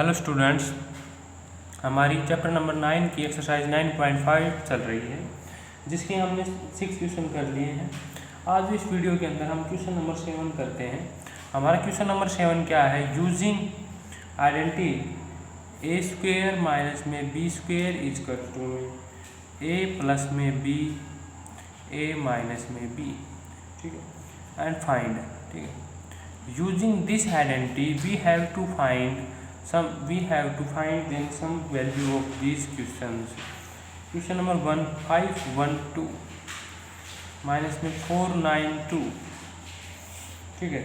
Hello students, हमारी chapter number 9 की exercise 9.5 चल रही है, जिसके हमने 6 क्वेश्चन कर लिए हैं। आज इस वीडियो के अंदर हम क्वेश्चन नंबर 7 करते हैं। हमारा क्वेश्चन नंबर 7 क्या है? Using identity A square minus में B square equal to A plus में बी ए माइनस में बी, ठीक है, एंड फाइंड, ठीक है। Using this identity, we have to find then some value of these questions. Question number 1 512 minus में 492, ठीक है।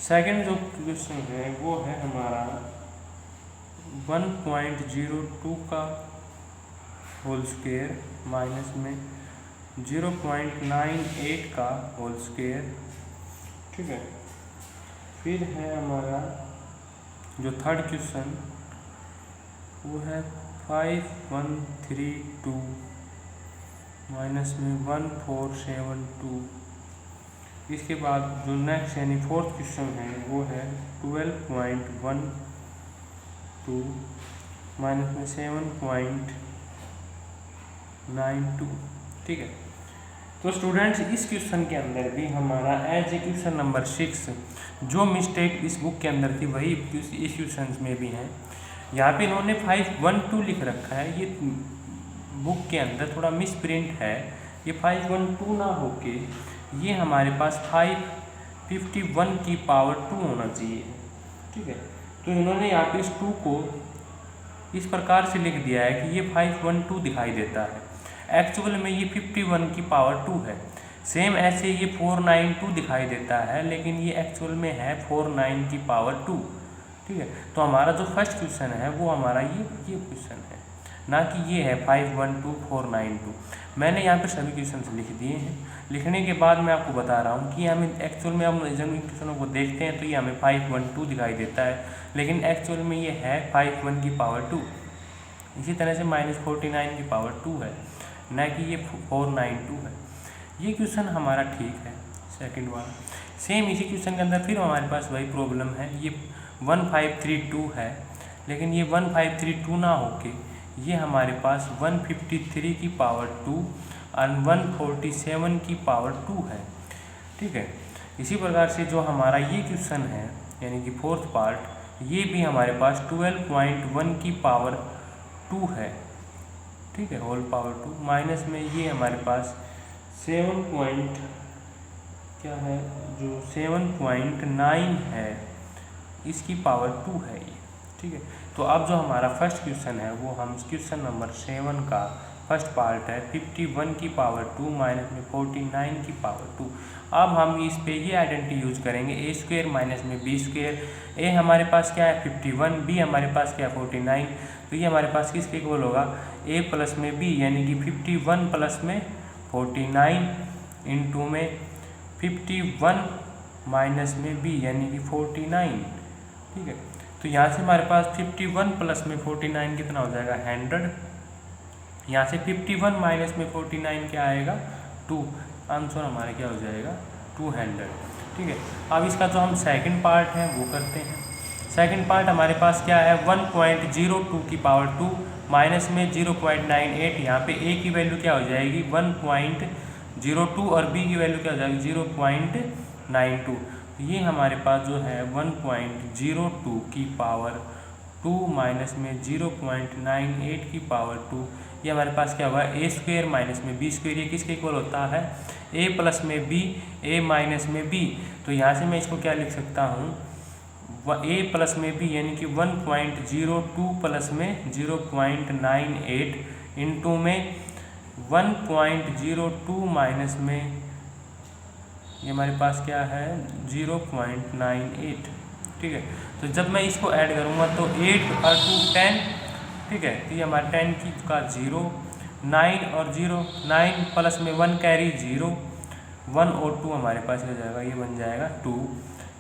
सेकंड जो क्वेश्चन है वो है हमारा 1.02 का होल स्क्वायर माइनस में 0.98 का होल स्क्वायर, ठीक है। फिर है हमारा जो थर्ड क्वेश्चन वो है 5132 माइनस में 1472। इसके बाद जो नेक्स्ट यानी फोर्थ क्वेश्चन है वो है 12.12 माइनस में 7.92, ठीक है। तो स्टूडेंट्स, इस क्वेश्चन के अंदर भी हमारा एज ए क्वेश्चन नंबर 6 जो मिस्टेक इस बुक के अंदर थी वही इस क्वेश्चन में भी है। यहाँ पे इन्होंने 512 लिख रखा है, ये बुक के अंदर थोड़ा मिस प्रिंट है। ये 512 ना होके ये हमारे पास 551 की पावर 2 होना चाहिए, ठीक है। तो इन्होंने यहाँ पे इस 2 को इस प्रकार से लिख दिया है कि ये 512 दिखाई देता है, एक्चुअल में ये 51 की पावर 2 है। सेम ऐसे ये 492 दिखाई देता है, लेकिन ये एक्चुअल में है 49 की पावर 2, ठीक है। तो हमारा जो फर्स्ट क्वेश्चन है वो हमारा ये क्वेश्चन है, ना कि ये है 512 492। मैंने यहाँ पे सभी क्वेश्चन लिख दिए हैं। लिखने के बाद मैं आपको बता रहा हूँ कि हमें एक्चुअल में हम जब इन क्वेश्चनों को देखते हैं तो ये हमें 512 दिखाई देता है, लेकिन एक्चुअल में ये है 51 की पावर 2। इसी तरह से -49 की पावर 2 है, ना कि ये 492 है। ये क्वेश्चन हमारा ठीक है, सेकंड वाला। सेम इसी क्वेश्चन के अंदर फिर हमारे पास वही प्रॉब्लम है, ये 1532 है, लेकिन ये 1532 ना होके ये हमारे पास 153 की पावर 2 और 147 की पावर 2 है, ठीक है। इसी प्रकार से जो हमारा ये क्वेश्चन है यानी कि फोर्थ पार्ट, ये भी हमारे पास 12.1 की पावर 2 है, ठीक है, होल पावर 2 माइनस में ये हमारे पास 7.9 है, इसकी पावर 2 है ये, ठीक है। तो अब जो हमारा फर्स्ट क्वेश्चन है वो हम क्वेश्चन नंबर 7 का फर्स्ट पार्ट है 51 की पावर 2 माइनस में 49 की पावर 2। अब हम इस पे ये आइडेंटिटी यूज करेंगे ए स्क्वेयर माइनस में बी स्क्वेयर। ए हमारे पास क्या है 51, बी हमारे पास क्या है 49, तो ये हमारे पास किसके इक्वल होगा ए प्लस में बी, यानी कि 51 प्लस में 49 इंटू में 51 माइनस में बी यानी कि 49, ठीक है। तो यहाँ से हमारे पास 51 प्लस में 49 कितना हो जाएगा 100। यहाँ से 51 माइनस में 49 क्या आएगा 2, आंसर हमारा क्या हो जाएगा 200, ठीक है। अब इसका जो हम सेकंड पार्ट है वो करते हैं। सेकंड पार्ट हमारे पास क्या है 1.02 की पावर 2 माइनस में 0.98। यहाँ पे ए की वैल्यू क्या हो जाएगी 1.02 और बी की वैल्यू क्या हो जाएगी 0.92। ये हमारे पास जो है 1.02 की पावर 2 माइनस में 0.98 की पावर 2, ये हमारे पास क्या हुआ ए स्क्वेयर माइनस में बी स्क्वेयर। ये किसके इक्वल होता है ए प्लस में बी, ए माइनस में बी। तो यहाँ से मैं इसको क्या लिख सकता हूँ ए प्लस में बी यानी कि 1.02 प्लस में 0.98 इंटू में 1.02 माइनस में ये हमारे पास क्या है 0.98, ठीक है। तो जब मैं इसको ऐड करूँगा तो 8 और 2 10, ठीक है। तो ये हमारा 10 की का 0, 9 और 0, 9 प्लस में 1 कैरी 0, 1 और 2 हमारे पास हो जाएगा, ये बन जाएगा 2,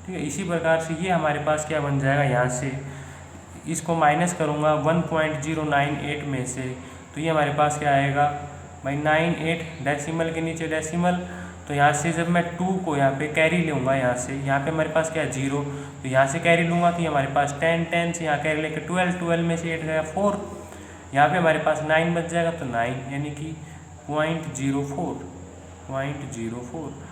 ठीक है। इसी प्रकार से ये हमारे पास क्या बन जाएगा, यहाँ से इसको माइनस करूँगा 1.098 में से, तो ये हमारे पास क्या आएगा भाई 98, डेसिमल के नीचे डेसिमल तो यहाँ से जब मैं 2 को यहाँ पे कैरी लूँगा, यहाँ पे हमारे पास क्या है 0, तो यहाँ से कैरी लूँगा तो ये हमारे पास 10, 10 से यहाँ कैरी लेके 12, 12 में से 8 गया 4, यहाँ पे हमारे पास 9 बच जाएगा, तो 9 यानी कि 0.04।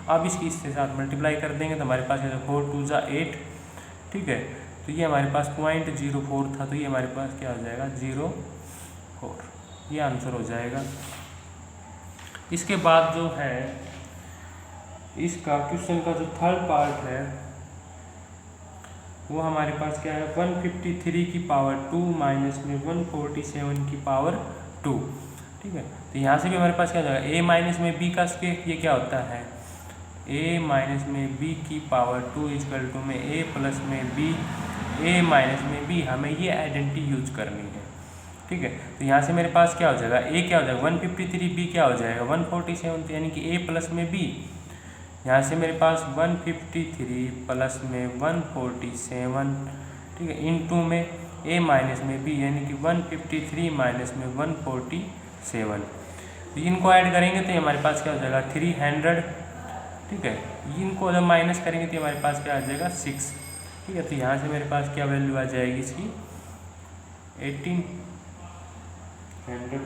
अब इसके साथ मल्टीप्लाई कर देंगे तो हमारे पास 4 2 जा 8, ठीक है। तो ये हमारे पास 0.04 था, तो ये हमारे पास क्या हो जाएगा 0.4, ये आंसर हो जाएगा। इसके बाद जो है इसका क्वेश्चन का जो थर्ड पार्ट है वो हमारे पास क्या है 153 की पावर 2 माइनस में 147 की पावर 2, ठीक है। तो यहाँ से भी हमारे पास क्या हो जाएगा a माइनस में b का स्क्वायर, ये क्या होता है a माइनस में b की पावर 2 इक्वल टू में a प्लस में b, a माइनस में b, हमें ये आइडेंटिटी यूज करनी है, ठीक है। तो यहाँ से मेरे पास क्या हो जाएगा a क्या हो जाएगा 153, b क्या हो जाएगा 147, यानी कि a प्लस में b, यहाँ से मेरे पास 153 प्लस में 147, ठीक है, इनटू में a माइनस में b, यानी कि 153 माइनस में 147, तो इनको ऐड करेंगे तो ये हमारे पास क्या हो जाएगा 300, ठीक है। इनको जब माइनस करेंगे तो हमारे पास क्या आ जाएगा 6, ठीक है। तो यहाँ से मेरे पास क्या वैल्यू आ जाएगी इसकी 1800,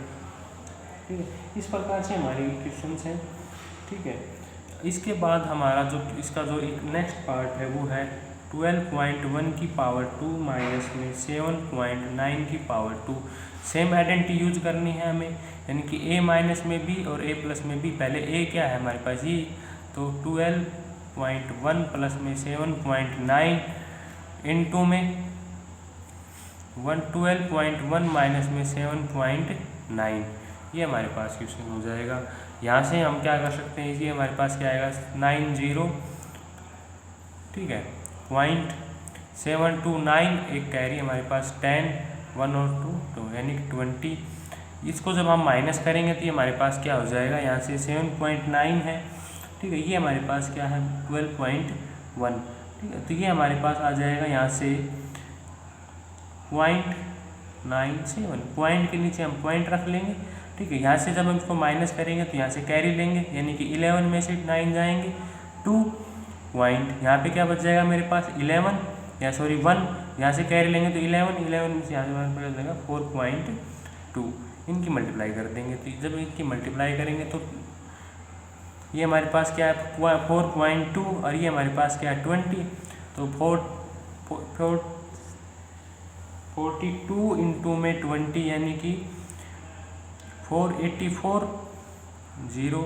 ठीक है। इस प्रकार से हमारे क्वेश्चन हैं, ठीक है। इसके बाद हमारा जो इसका जो एक नेक्स्ट पार्ट है वो है 12.1 की पावर 2 माइनस में 7.9 की पावर 2। सेम आइडेंटिटी यूज करनी है हमें, यानी कि a माइनस में b और a प्लस में b। पहले a क्या है हमारे पास ये, तो 12.1 प्लस में 7.9 इनटू में 12.1 माइनस में 7.9, ये हमारे पास क्वेश्चन हो जाएगा। यहाँ से हम क्या कर सकते हैं, ये हमारे पास क्या आएगा 90, ठीक है, 0.729, एक कैरी हमारे पास 10, 1 और 2 यानी कि 20। इसको जब हम माइनस करेंगे तो ये हमारे पास क्या हो जाएगा, यहाँ से 7.9 है, ठीक है, ये हमारे पास क्या है 12.1, ठीक है। तो ये हमारे पास आ जाएगा यहाँ से 0.97, पॉइंट के नीचे हम पॉइंट रख लेंगे, ठीक है। यहाँ से जब हम इसको माइनस करेंगे तो यहाँ से कैरी लेंगे, यानी कि 11 में से 9 जाएंगे 2 पॉइंट, यहाँ पे क्या बच जाएगा मेरे पास 11 या सॉरी 1, यहाँ से कैरी लेंगे तो 11 में से यहाँ से हमारे पास जाएगा 4.2। इनकी मल्टीप्लाई कर देंगे, तो जब इनकी मल्टीप्लाई करेंगे तो ये हमारे पास क्या है 4.2 और ये हमारे पास क्या है 20, तो 42 इंटू में 20 यानी कि 484, 0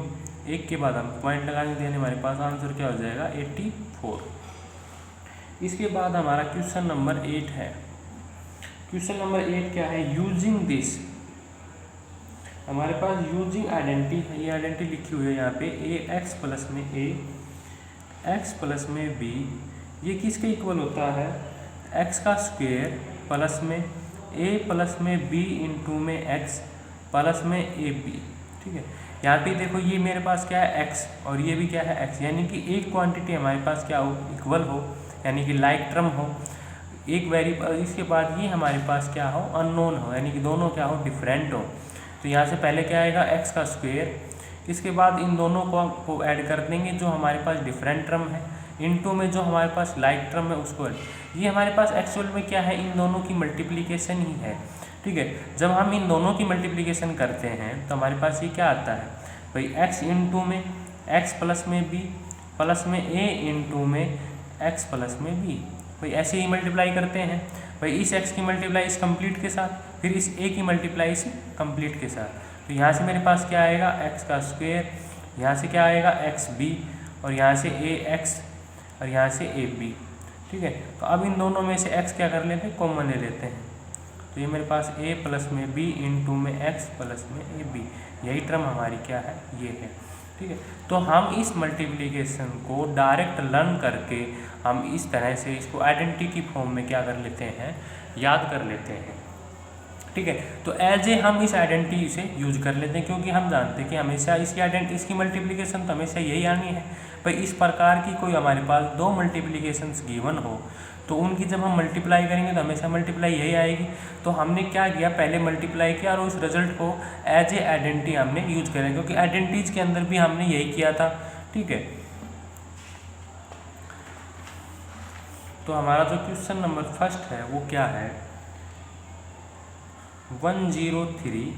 1 के बाद हम पॉइंट लगाएंगे तो यानी हमारे पास आंसर क्या हो जाएगा 84। इसके बाद हमारा क्वेश्चन नंबर 8 है। क्वेश्चन नंबर 8 क्या है, यूजिंग दिस, हमारे पास यूजिंग आइडेंटिटी है, ये आइडेंटिटी लिखी हुई है यहाँ पे a x प्लस में a x प्लस में b, ये किसके इक्वल होता है x का स्क्वायर प्लस में a प्लस में b इंटू में x प्लस में ए बी, ठीक है। यहाँ पे देखो ये मेरे पास क्या है x और ये भी क्या है x, यानी कि एक क्वांटिटी हमारे पास क्या हो इक्वल हो, यानी कि लाइक टर्म हो, एक वेरिएबल, इसके बाद ये हमारे पास क्या हो अननोन हो, यानी कि दोनों क्या हो डिफरेंट हो। तो यहाँ से पहले क्या आएगा x का स्क्वायर, इसके बाद इन दोनों को ऐड कर देंगे जो हमारे पास डिफरेंट टर्म है, इनटू में जो हमारे पास लाइक टर्म है उसको, ये हमारे पास एक्चुअल में क्या है इन दोनों की मल्टीप्लिकेशन ही है, ठीक है। जब हम इन दोनों की मल्टीप्लिकेशन करते हैं तो हमारे पास ये क्या आता है भाई x इंटू में x प्लस में b प्लस में a इंटू में x प्लस में b, भाई ऐसे ही मल्टीप्लाई करते हैं भाई, इस x की मल्टीप्लाई इस कंप्लीट के साथ, फिर इस a की मल्टीप्लाई इस कंप्लीट के साथ। तो यहाँ से मेरे पास क्या आएगा x का स्क्वायर, यहाँ से क्या आएगा xb और यहाँ से ax और यहाँ से ab, ठीक है। तो अब इन दोनों में से x क्या कर लेते हैं कॉमन ले लेते हैं, तो ये मेरे पास a प्लस में b इंटू में x प्लस में ab, यही टर्म हमारी क्या है ये है, ठीक है। तो हम इस मल्टीप्लिकेशन को डायरेक्ट लर्न करके हम इस तरह से इसको आइडेंटिटी की फॉर्म में क्या कर लेते हैं याद कर लेते हैं, ठीक है। तो एज ए हम इस आइडेंटिटी से यूज कर लेते हैं, क्योंकि हम जानते हैं कि हमेशा इसकी आइडेंटिटी इसकी मल्टीप्लिकेशन तो हमेशा यही आनी है भाई। इस प्रकार की कोई हमारे पास दो मल्टीप्लिकेशंस गिवन हो तो उनकी जब हम मल्टीप्लाई करेंगे तो हमेशा मल्टीप्लाई यही आएगी। तो हमने क्या किया पहले मल्टीप्लाई किया और उस रिजल्ट को एज ए आइडेंटिटी हमने यूज करें, क्योंकि आइडेंटिटीज के अंदर भी हमने यही किया था, ठीक है। तो हमारा जो क्वेश्चन नंबर फर्स्ट है वो क्या है, 103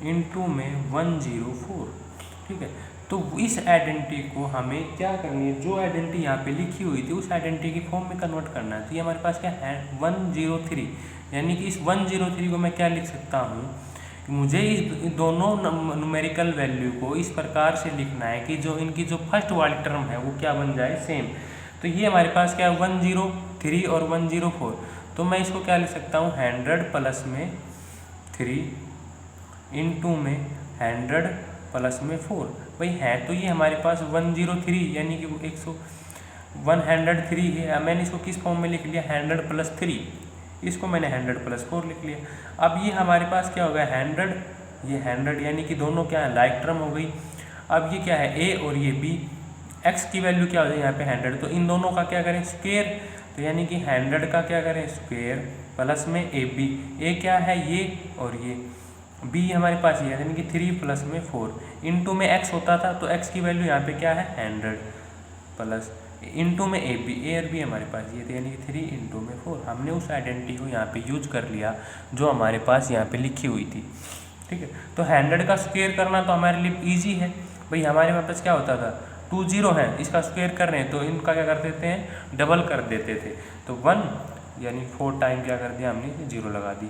इंटू में 104, ठीक है। तो इस आइडेंटिटी को हमें क्या करनी है, जो आइडेंटिटी यहाँ पे लिखी हुई थी उस आइडेंटिटी की फॉर्म में कन्वर्ट करना है। तो ये हमारे पास क्या है 103, यानी कि इस 103 को मैं क्या लिख सकता हूँ, मुझे इस दोनों न्यूमेरिकल वैल्यू को इस प्रकार से लिखना है कि जो इनकी जो फर्स्ट वाली टर्म है वो क्या बन जाए सेम। तो ये हमारे पास क्या है 103 और 104, तो मैं इसको क्या लिख सकता हूँ 100 प्लस में 3 इंटू में 100 प्लस में 4, भाई है तो ये हमारे पास 103 यानी कि 103 है। मैंने इसको किस फॉर्म में लिख लिया 100 प्लस 3, इसको मैंने 100 प्लस 4 लिख लिया। अब ये हमारे पास क्या होगा 100, ये 100 यानी कि दोनों क्या है लाइक टर्म हो गई। अब ये क्या है a और ये b, x की वैल्यू क्या हो जाए यहाँ पे 100, तो इन दोनों का क्या करें स्क्वायर, तो यानी कि 100 का क्या करें स्क्वायर प्लस में ab, a क्या है ये और ये b हमारे पास ये है यानी कि 3 प्लस में 4 इंटू में x होता था, तो x की वैल्यू यहाँ पे क्या है 100 प्लस इंटू में ए और बी हमारे पास ये थे यानी कि 3 इंटू में 4। हमने उस आइडेंटिटी को यहाँ पे यूज कर लिया जो हमारे पास यहाँ पे लिखी हुई थी, ठीक है। तो 100 का स्क्वायर करना तो हमारे लिए इजी है, भाई हमारे पास क्या होता था 2 0 है, इसका स्क्वायर कर रहे हैं तो इनका क्या कर देते हैं डबल कर देते थे, तो 1 यानी 4 टाइम क्या कर दिया हमने 0 लगा दी।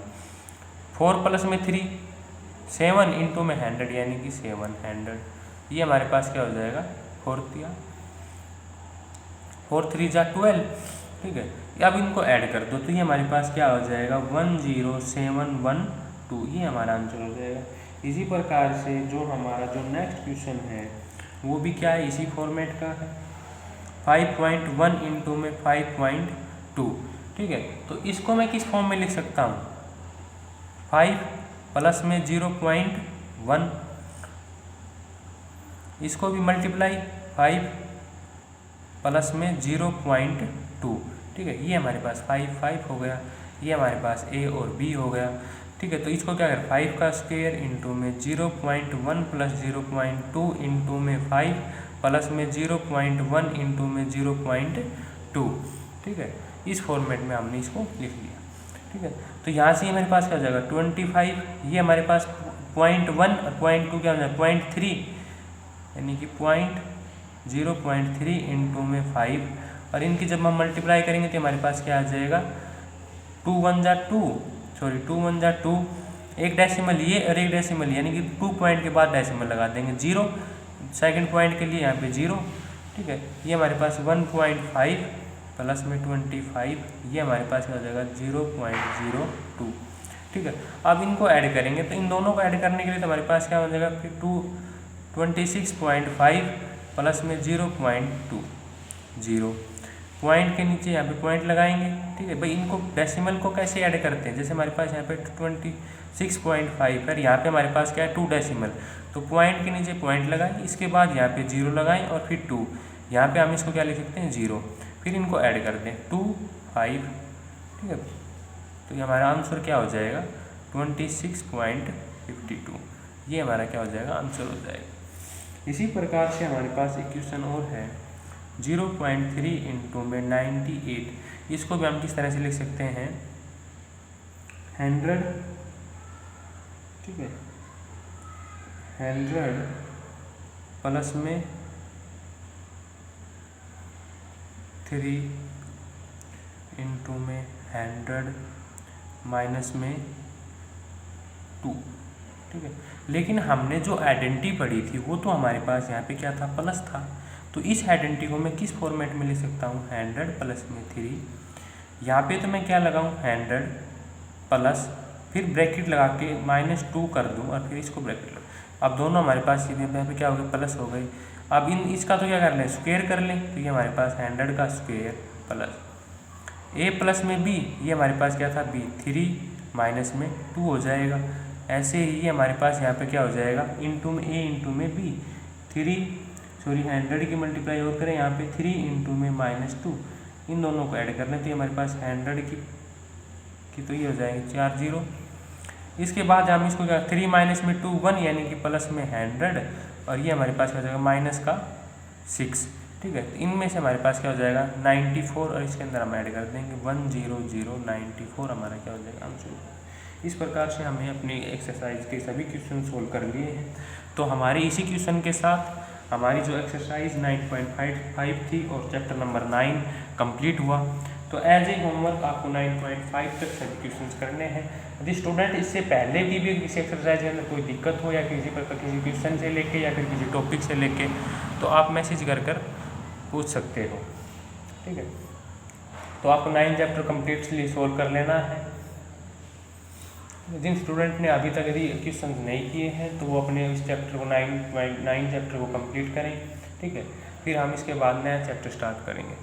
4 प्लस में 3 7 इंटू में 100 यानी कि 700, ये हमारे पास क्या हो जाएगा 4 3 जा 12, ठीक है। अब इनको ऐड कर दो तो ये हमारे पास क्या हो जाएगा 10712, ये हमारा आंसर हो जाएगा। इसी प्रकार से जो हमारा जो नेक्स्ट क्वेश्चन है वो भी क्या है इसी फॉर्मेट का है, 5.1 इंटू में 5.2, ठीक है। तो इसको मैं किस फॉर्म में लिख सकता हूँ 5 प्लस में 0.1, इसको भी मल्टीप्लाई 5 प्लस में 0.2, ठीक है। ये हमारे पास 5 हो गया, ये हमारे पास a और b हो गया, ठीक है। तो इसको क्या करें 5 का स्क्वायर इंटू में 0.1 प्लस 0.2 इंटू में 5 प्लस में 0.1 इंटू में 0.2, ठीक है। इस फॉर्मेट में हमने इसको लिख लिया, ठीक है। तो यहाँ से हमारे पास क्या हो जाएगा 25, ये हमारे पास 0.1 और 0.2 क्या हो जाएगा 0.3 यानी कि 0.3 इंटू में 5, और इनकी जब हम मल्टीप्लाई करेंगे तो हमारे पास क्या आ जाएगा 2 1 जा 2, एक डेसिमल ये और एक डेसिमल यानी कि 2 पॉइंट के बाद डेसिमल लगा देंगे 0, सेकंड पॉइंट के लिए यहाँ पे 0, ठीक है। ये हमारे पास 1.5 प्लस में 25, ये हमारे पास क्या हो जाएगा 0.02, ठीक है। अब इनको ऐड करेंगे तो इन दोनों को ऐड करने के लिए तो हमारे पास क्या हो जाएगा फिर 26.5 प्लस में 0.20, पॉइंट के नीचे यहाँ पे पॉइंट लगाएंगे, ठीक है। भाई इनको डेसिमल को कैसे ऐड करते हैं, जैसे हमारे पास यहाँ पे 26.5 है, यहाँ पे हमारे पास क्या है 2 डेसिमल, तो पॉइंट के नीचे पॉइंट लगाएं, इसके बाद यहाँ पे 0 लगाएं और फिर 2, यहाँ पे हम इसको क्या लिख सकते हैं 0, फिर इनको ऐड कर दें 2 5, ठीक है। तो ये हमारा आंसर क्या हो जाएगा 26.52, ये हमारा क्या हो जाएगा आंसर हो जाएगा। इसी प्रकार से हमारे पास एक क्वेश्चन और है 0.3 इंटू में 98, इसको भी हम किस तरह से लिख सकते हैं 100, ठीक है 100 प्लस में 3 इंटू में 100 माइनस में 2, ठीक है। लेकिन हमने जो आइडेंटिटी पढ़ी थी वो तो हमारे पास यहाँ पे क्या था प्लस था, तो इस आइडेंटिटी को मैं किस फॉर्मेट में लिख सकता हूँ 100 प्लस में 3, यहाँ पे तो मैं क्या लगाऊँ 100 प्लस फिर ब्रैकेट लगा के -2 कर दूँ और फिर इसको ब्रैकेट लगा, अब दोनों हमारे पास सीधे यहाँ पे क्या हो गया प्लस हो गई। अब इसका तो क्या कर लें स्क्वायर कर लें, तो ये हमारे पास 100 का स्क्वायर प्लस a प्लस में b, ये हमारे पास क्या था b 3 माइनस में 2 हो जाएगा। ऐसे ही ये हमारे पास यहाँ पे क्या हो जाएगा इंटू में a इंटू में b 100 की मल्टीप्लाई और करें यहाँ पे 3 इंटू में -2, इन दोनों को ऐड कर लें तो ये हमारे पास 100 की तो ये हो जाएंगे 4 0। इसके बाद हम इसको क्या 3 माइनस में 2 1 यानी कि प्लस में 100, और ये हमारे पास क्या हो जाएगा माइनस का 6, ठीक है। तो इनमें से हमारे पास क्या हो जाएगा 94 और इसके अंदर हम ऐड कर देंगे 10094 हमारा क्या हो जाएगा आंसर। इस प्रकार से हमें अपनी एक्सरसाइज के सभी क्वेश्चन सोल्व कर लिए हैं। तो हमारे इसी क्वेश्चन के साथ हमारी जो एक्सरसाइज 9.5 थी और चैप्टर नंबर 9 कंप्लीट हुआ। तो एज ए होमवर्क आपको 9.5 तक सभी क्वेश्चंस करने हैं। यदि स्टूडेंट इससे पहले भी किसी एक्सरसाइज के अंदर कोई दिक्कत हो या किसी प्रकार किसी क्वेश्चन से लेके या फिर किसी टॉपिक से लेके, तो आप मैसेज कर पूछ सकते हो, ठीक है। तो आपको 9 चैप्टर कम्प्लीटली सोल्व कर लेना है। जिन स्टूडेंट ने अभी तक यदि क्वेश्चन नहीं किए हैं तो वो अपने इस चैप्टर को 9 चैप्टर को कंप्लीट करें, ठीक है। फिर हम इसके बाद नया चैप्टर स्टार्ट करेंगे।